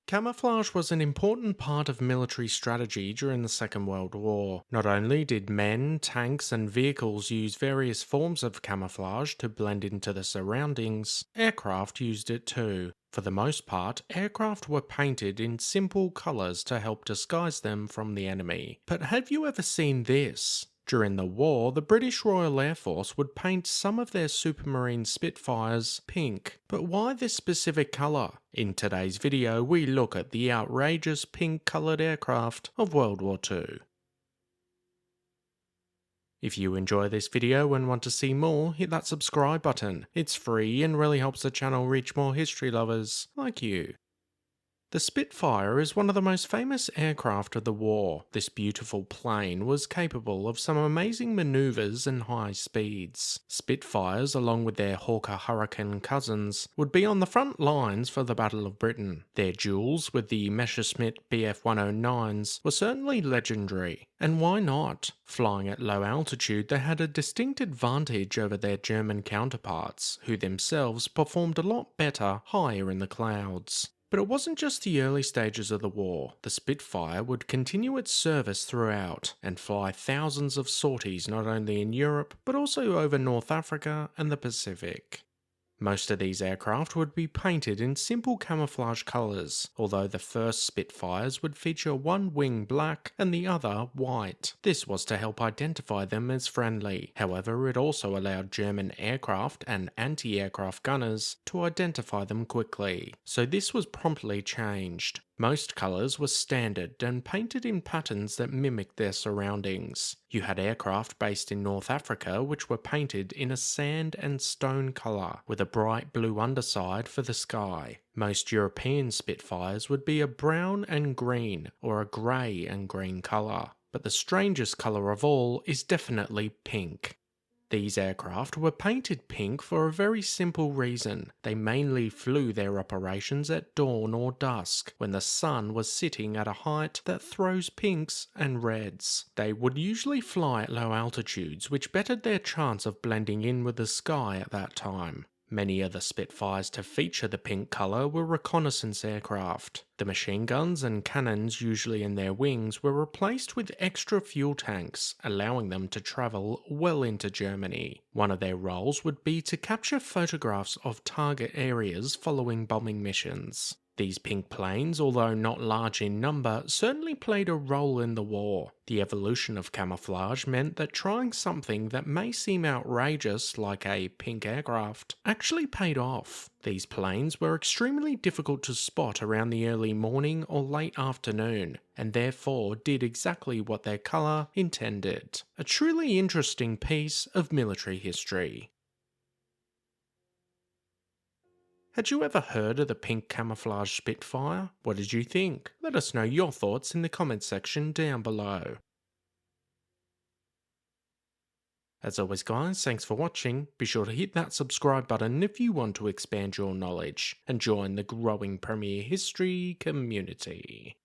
Camouflage was an important part of military strategy during the Second World War. Not only did men, tanks, and vehicles use various forms of camouflage to blend into the surroundings, aircraft used it too. For the most part, aircraft were painted in simple colours to help disguise them from the enemy. But have you ever seen this? During the war, the British Royal Air Force would paint some of their Supermarine Spitfires pink. But why this specific colour? In today's video, we look at the outrageous pink coloured aircraft of World War II. If you enjoy this video and want to see more, hit that subscribe button. It's free and really helps the channel reach more history lovers like you. The Spitfire is one of the most famous aircraft of the war. This beautiful plane was capable of some amazing maneuvers and high speeds. Spitfires, along with their Hawker Hurricane cousins, would be on the front lines for the Battle of Britain. Their duels with the Messerschmitt Bf-109s were certainly legendary. And why not? Flying at low altitude, they had a distinct advantage over their German counterparts, who themselves performed a lot better higher in the clouds. But it wasn't just the early stages of the war. The Spitfire would continue its service throughout and fly thousands of sorties not only in Europe but also over North Africa and the Pacific. Most of these aircraft would be painted in simple camouflage colours, although the first Spitfires would feature one wing black and the other white. This was to help identify them as friendly. However, it also allowed German aircraft and anti-aircraft gunners to identify them quickly, so this was promptly changed. Most colours were standard and painted in patterns that mimicked their surroundings. You had aircraft based in North Africa which were painted in a sand and stone colour, with a bright blue underside for the sky. Most European Spitfires would be a brown and green or a grey and green colour, but the strangest colour of all is definitely pink. These aircraft were painted pink for a very simple reason. They mainly flew their operations at dawn or dusk, when the sun was sitting at a height that throws pinks and reds. They would usually fly at low altitudes, which bettered their chance of blending in with the sky at that time. Many of the Spitfires to feature the pink colour were reconnaissance aircraft. The machine guns and cannons usually in their wings were replaced with extra fuel tanks, allowing them to travel well into Germany. One of their roles would be to capture photographs of target areas following bombing missions. These pink planes, although not large in number, certainly played a role in the war. The evolution of camouflage meant that trying something that may seem outrageous, like a pink aircraft, actually paid off. These planes were extremely difficult to spot around the early morning or late afternoon, and therefore did exactly what their colour intended. A truly interesting piece of military history. Had you ever heard of the pink camouflage Spitfire? What did you think? Let us know your thoughts in the comments section down below. As always guys, thanks for watching. Be sure to hit that subscribe button if you want to expand your knowledge and join the growing Premier History community.